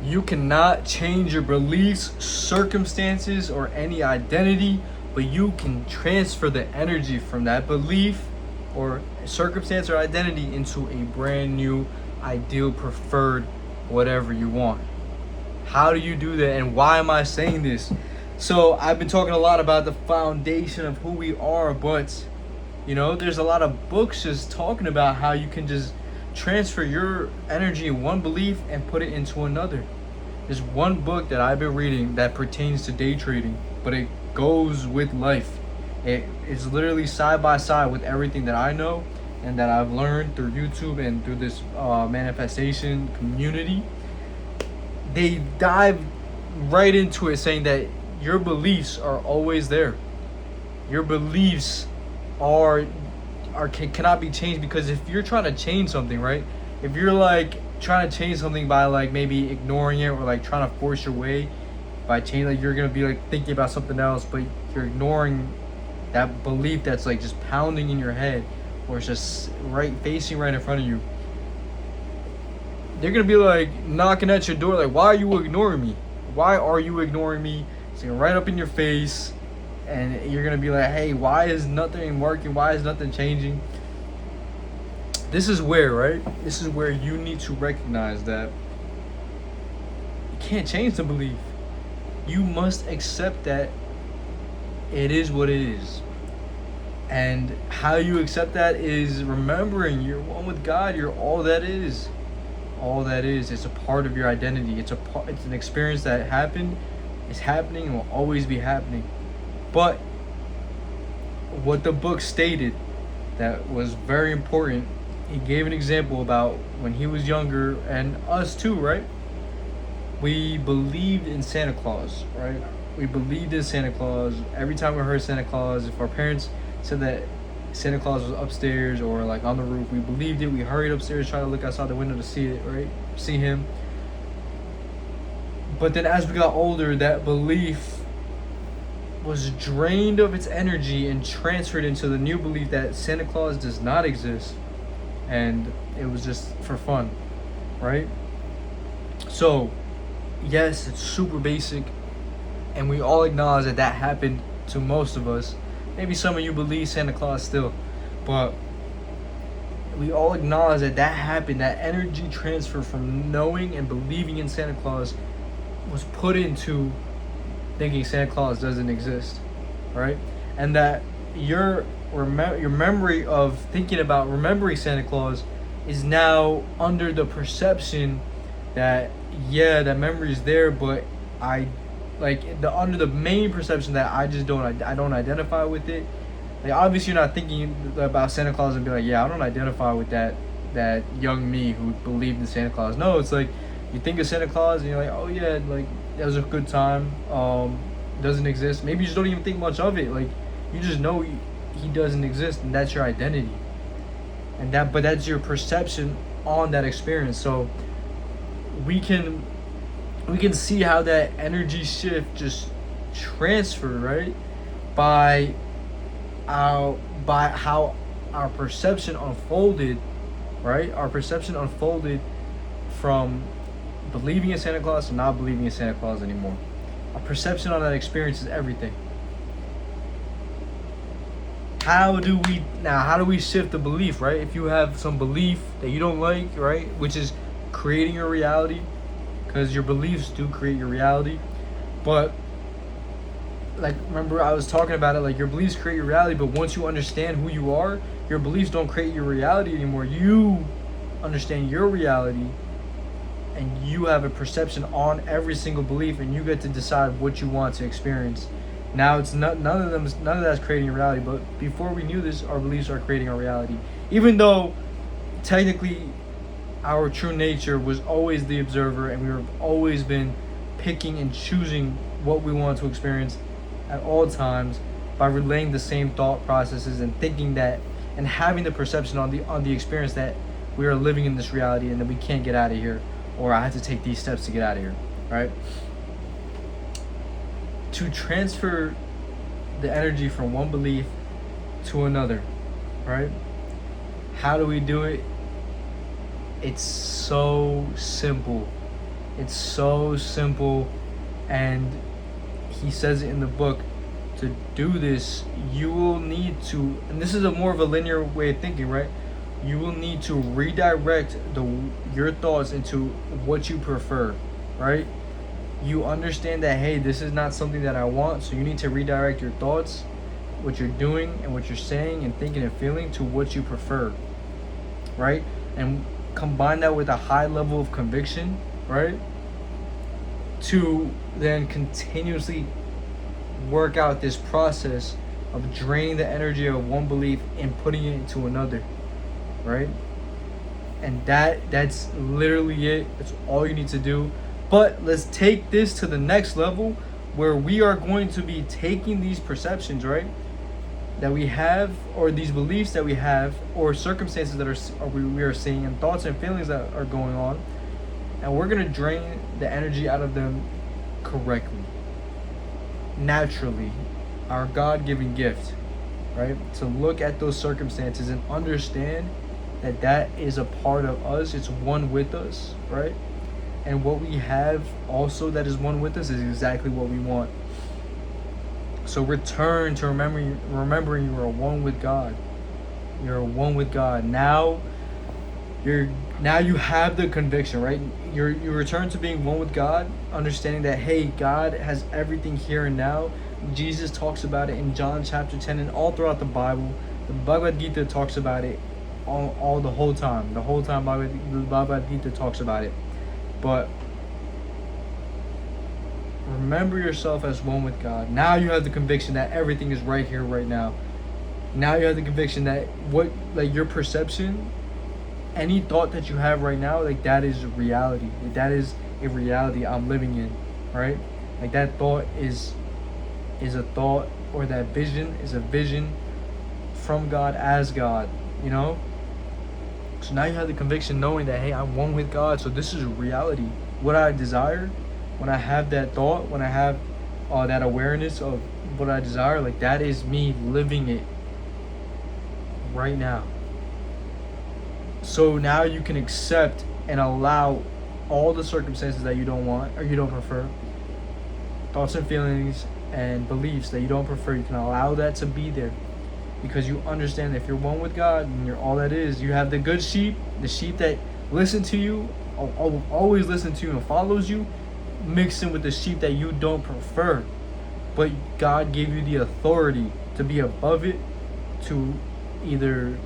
You cannot change your beliefs, circumstances, or any identity, but you can transfer the energy from that belief or circumstance or identity into a brand new, ideal, preferred, whatever you want. How do you do that, and why am I saying this? So I've been talking a lot about the foundation of who we are, but there's a lot of books just talking about how you can just transfer your energy in one belief and put it into another. There's one book that I've been reading that pertains to day trading, but it goes with life. It is literally side by side with everything that I know and that I've learned through YouTube and through this manifestation community. They dive right into it, saying that your beliefs are always there. Your beliefs cannot be changed, because if you're trying to change something, right? If you're like trying to change something by like maybe ignoring it, or like trying to force your way by changing, like you're gonna be like thinking about something else, but you're ignoring that belief that's like just pounding in your head, or it's just facing right in front of you. They're gonna be like knocking at your door, like, why are you ignoring me? Why are you ignoring me? It's like right up in your face. And you're going to be like, hey, why is nothing working? Why is nothing changing? This is where, right? This is where you need to recognize that you can't change the belief. You must accept that it is what it is. And how you accept that is remembering you're one with God. You're all that is. All that is. It's a part of your identity. It's an experience that happened, is happening, and will always be happening. But what the book stated that was very important, he gave an example about when he was younger, and us too, right? We believed in Santa Claus, right? We believed in Santa Claus. Every time we heard Santa Claus, if our parents said that Santa Claus was upstairs or like on the roof, we believed it. We hurried upstairs, trying to look outside the window to see it, right? See him. But then as we got older, that belief was drained of its energy and transferred into the new belief that Santa Claus does not exist, and it was just for fun, right? So yes, it's super basic, and we all acknowledge that that happened to most of us. Maybe some of you believe Santa Claus still, but we all acknowledge that that happened. That energy transfer from knowing and believing in Santa Claus was put into thinking Santa Claus doesn't exist, right? And that your memory of thinking about remembering Santa Claus is now under the perception that, yeah, that memory is there, but under the main perception that I don't identify with it. Like, obviously you're not thinking about Santa Claus and be like, yeah, I don't identify with that young me who believed in Santa Claus. No, it's like you think of Santa Claus and you're like, oh yeah, like that was a good time. Doesn't exist. Maybe you just don't even think much of it. Like, you just know he doesn't exist, and that's your identity. But that's your perception on that experience. So we can see how that energy shift just transferred, right? By how our perception unfolded, right? Our perception unfolded from believing in Santa Claus to not believing in Santa Claus anymore. Our perception on that experience is everything. How do we shift the belief, right? If you have some belief that you don't like, right, which is creating your reality, because your beliefs do create your reality. But like, remember I was talking about it, like your beliefs create your reality, but once you understand who you are, your beliefs don't create your reality anymore. You understand your reality, and you have a perception on every single belief, and you get to decide what you want to experience. Now it's none of that's creating a reality, but before we knew this, our beliefs are creating our reality. Even though technically our true nature was always the observer, and we've always been picking and choosing what we want to experience at all times by relaying the same thought processes and thinking that, and having the perception on the experience that we are living in this reality and that we can't get out of here, or I have to take these steps to get out of here, right? To transfer the energy from one belief to another, right? How do we do it? It's so simple. It's so simple, and he says it in the book. To do this, you will need to, and this is a more of a linear way of thinking, right? You will need to redirect your thoughts into what you prefer, right? You understand that, hey, this is not something that I want, so you need to redirect your thoughts, what you're doing and what you're saying and thinking and feeling, to what you prefer, right? And combine that with a high level of conviction, right? To then continuously work out this process of draining the energy of one belief and putting it into another, right? And that's literally it. That's all you need to do. But let's take this to the next level, where we are going to be taking these perceptions, right, that we have, or these beliefs that we have, or circumstances that we are seeing, and thoughts and feelings that are going on, and we're going to drain the energy out of them correctly, naturally, our God-given gift, right? To look at those circumstances and understand that that is a part of us. It's one with us, right? And what we have also that is one with us is exactly what we want. So return to remembering you are one with God. You're one with God. Now you have the conviction, right? You return to being one with God, understanding that, hey, God has everything here and now. Jesus talks about it in John chapter 10 and all throughout the Bible. The Bhagavad Gita talks about it all the whole time. The whole time the Bhagavad Gita talks about it. But remember yourself as one with God. Now you have the conviction that everything is right here, right now. Now you have the conviction that your perception, any thought that you have right now, like, that is reality. Like, that is a reality I'm living in, right? Like, that thought is a thought, or that vision is a vision from God as God, you know? So now you have the conviction knowing that, hey, I'm one with God, so this is reality. What I desire, when I have that thought, when I have that awareness of what I desire, like, that is me living it right now. So now you can accept and allow all the circumstances that you don't want or you don't prefer, thoughts and feelings and beliefs that you don't prefer. You can allow that to be there, because you understand that if you're one with God and you're all that is, you have the good sheep, the sheep that listen to you, always listen to you and follows you, mixed in with the sheep that you don't prefer. But God gave you the authority to be above it, to either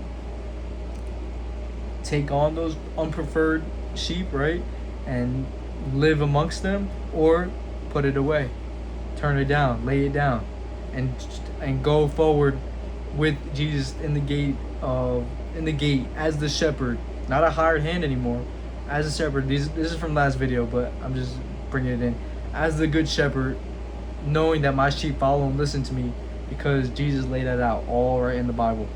take on those unpreferred sheep, right, and live amongst them, or put it away, turn it down, lay it down, and go forward with Jesus in the gate as the shepherd, not a hired hand anymore, as a shepherd. This is from last video, but I'm just bringing it in, as the good shepherd, knowing that my sheep follow and listen to me, because Jesus laid that out all right in the Bible.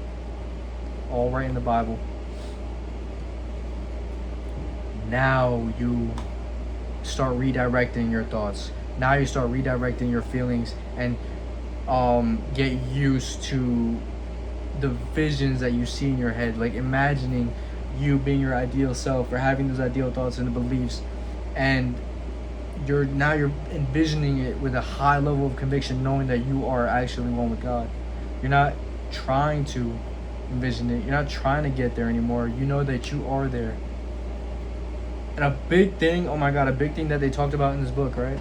Now you start redirecting your thoughts. Now you start redirecting your feelings, and get used to the visions that you see in your head, like imagining you being your ideal self, or having those ideal thoughts and the beliefs, and you're envisioning it with a high level of conviction, knowing that you are actually one with God. You're not trying to envision it. You're not trying to get there anymore. You know that you are there. And a big thing that they talked about in this book, right,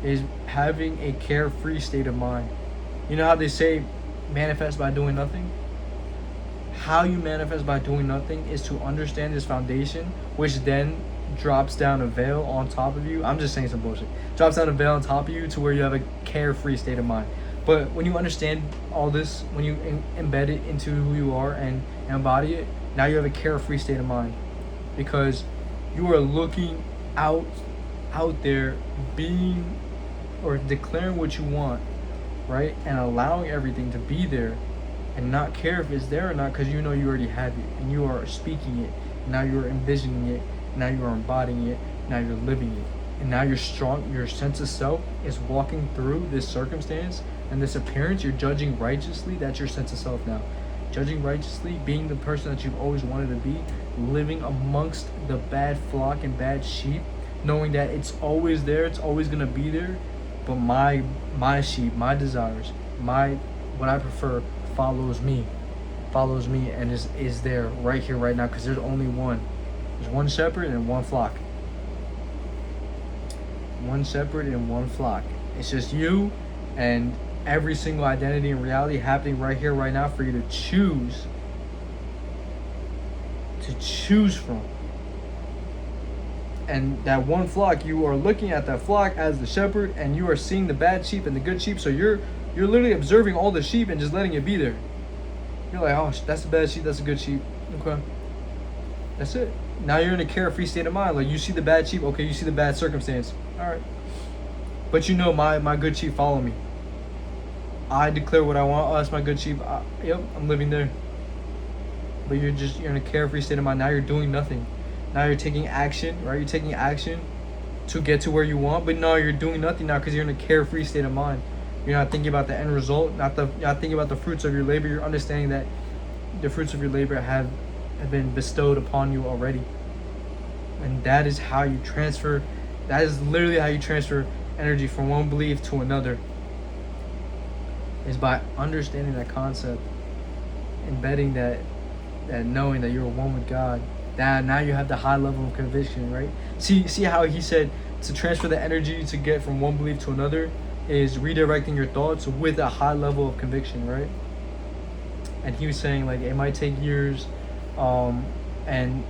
is having a carefree state of mind. You know how they say manifest by doing nothing? How you manifest by doing nothing is to understand this foundation, which then drops down a veil on top of you. I'm just saying some bullshit. Drops down a veil on top of you to where you have a carefree state of mind. But when you understand all this, when you embed it into who you are and embody it, now you have a carefree state of mind, because you are looking out there, being or declaring what you want, right, and allowing everything to be there, and not care if it's there or not, because you know you already have it, and you are speaking it. Now you are envisioning it. Now you are embodying it. Now you're living it. And now you're strong. Your sense of self is walking through this circumstance and this appearance. You're judging righteously. That's your sense of self now. Judging righteously, being the person that you've always wanted to be, living amongst the bad flock and bad sheep, knowing that it's always there, it's always gonna be there, but my sheep, my desires, my what I prefer follows me, and is there right here, right now, because there's only one. There's one shepherd and one flock. One shepherd and one flock. It's just you and every single identity and reality happening right here, right now, for you to choose from. And that one flock, you are looking at that flock as the shepherd, and you are seeing the bad sheep and the good sheep. So you're literally observing all the sheep and just letting it be there. You're like, oh, that's a bad sheep, that's a good sheep. Okay, that's it. Now you're in a carefree state of mind. Like, you see the bad sheep, okay, you see the bad circumstance, all right, but you know my good sheep follow me. I declare what I want. Oh, that's my good sheep. Yep, I'm living there. But you're in a carefree state of mind. Now you're doing nothing. Now you're taking action, right? You're taking action to get to where you want, but no, you're doing nothing now because you're in a carefree state of mind. You're not thinking about the end result, not thinking about the fruits of your labor. You're understanding that the fruits of your labor have been bestowed upon you already. And that is how you transfer, that is literally how you transfer energy from one belief to another, is by understanding that concept, embedding that knowing that you're one with God. That now you have the high level of conviction, right? See how he said to transfer the energy to get from one belief to another is redirecting your thoughts with a high level of conviction, right? And he was saying, like, it might take years, and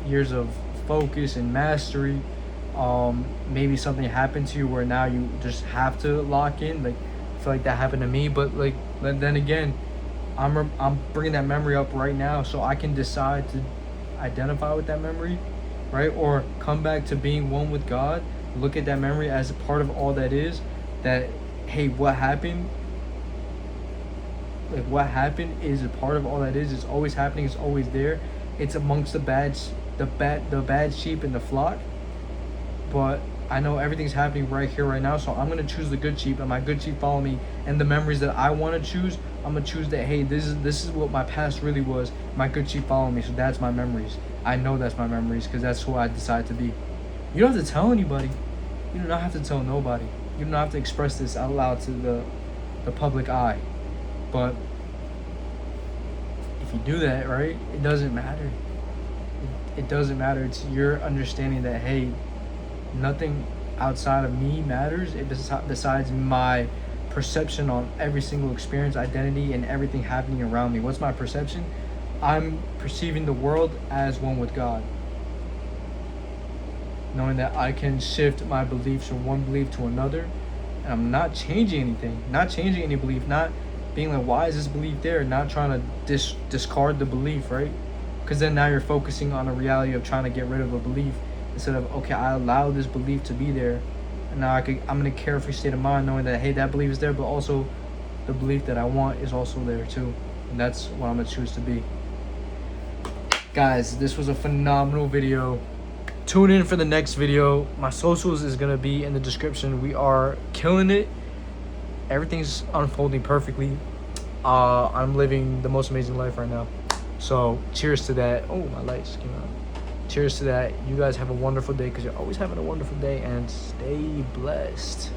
years of focus and mastery. Maybe something happened to you where now you just have to lock in. Like, I feel like that happened to me, but like, then again, I'm bringing that memory up right now, so I can decide to identify with that memory, right? Or come back to being one with God. Look at that memory as a part of all that is. That, hey, what happened? Like, what happened is a part of all that is. It's always happening. It's always there. It's amongst the bad sheep in the flock. But I know everything's happening right here, right now. So I'm gonna choose the good sheep, and my good sheep follow me. And the memories that I want to choose, I'm gonna choose that. Hey, this is what my past really was. My good sheep follow me, so that's my memories. I know that's my memories because that's who I decide to be. You don't have to tell anybody. You do not have to tell nobody. You do not have to express this out loud to the public eye. But if you do that, right, it doesn't matter. It doesn't matter. It's your understanding that, hey, nothing outside of me matters. Besides my perception on every single experience, identity, and everything happening around me. What's my perception? I'm perceiving the world as one with God. Knowing that I can shift my beliefs from one belief to another, and I'm not changing anything, not changing any belief, not being like, why is this belief there? Not trying to discard the belief, right? Because then now you're focusing on a reality of trying to get rid of a belief instead of, okay, I allow this belief to be there, and now I'm in a carefree state of mind knowing that, hey, that belief is there, but also the belief that I want is also there too, and that's what I'm gonna choose to be. Guys, this was a phenomenal video. Tune in for the next video. My socials is gonna be in the description. We are killing it. Everything's unfolding perfectly. I'm living the most amazing life right now. So cheers to that. Oh, my lights came out. Cheers to that. You guys have a wonderful day, because you're always having a wonderful day, and stay blessed.